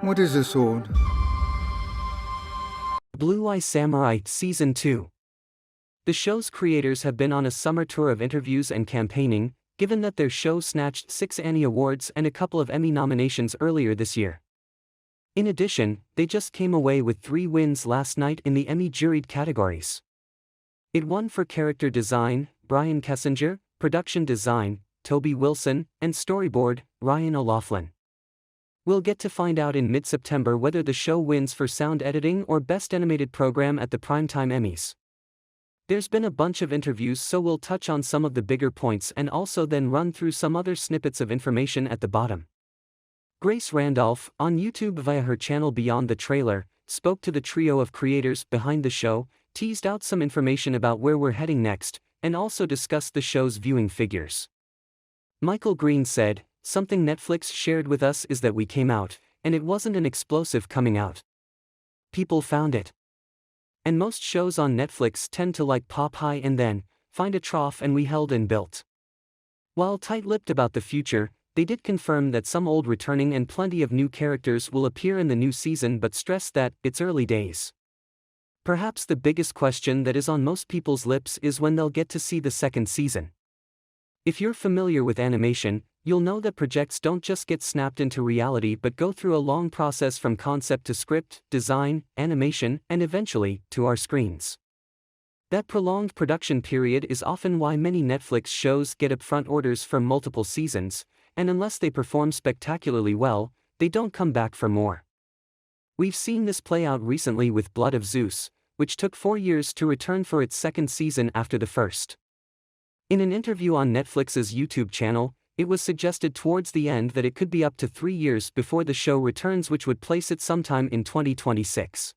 What is a sword? Blue Eye Samurai Season 2. The show's creators have been on a summer tour of interviews and campaigning, given that their show snatched 6 Annie Awards and a couple of Emmy nominations earlier this year. In addition, they just came away with 3 wins last night in the Emmy juried categories. It won for character design, Brian Kessinger, production design, Toby Wilson, and storyboard, Ryan O'Loughlin. We'll get to find out in mid-September whether the show wins for sound editing or Best Animated Program at the Primetime Emmys. There's been a bunch of interviews, so we'll touch on some of the bigger points and also then run through some other snippets of information at the bottom. Grace Randolph, on YouTube via her channel Beyond the Trailer, spoke to the trio of creators behind the show, teased out some information about where we're heading next, and also discussed the show's viewing figures. Michael Green said, "Something Netflix shared with us is that we came out, and it wasn't an explosive coming out. People found it. And most shows on Netflix tend to like pop high and then find a trough, and we held and built." While tight-lipped about the future, they did confirm that some old returning and plenty of new characters will appear in the new season, but stressed that it's early days. Perhaps the biggest question that is on most people's lips is when they'll get to see the second season. If you're familiar with animation, you'll know that projects don't just get snapped into reality but go through a long process from concept to script, design, animation, and eventually, to our screens. That prolonged production period is often why many Netflix shows get upfront orders for multiple seasons, and unless they perform spectacularly well, they don't come back for more. We've seen this play out recently with Blood of Zeus, which took 4 years to return for its second season after the first. In an interview on Netflix's YouTube channel, it was suggested towards the end that it could be up to 3 years before the show returns, which would place it sometime in 2026.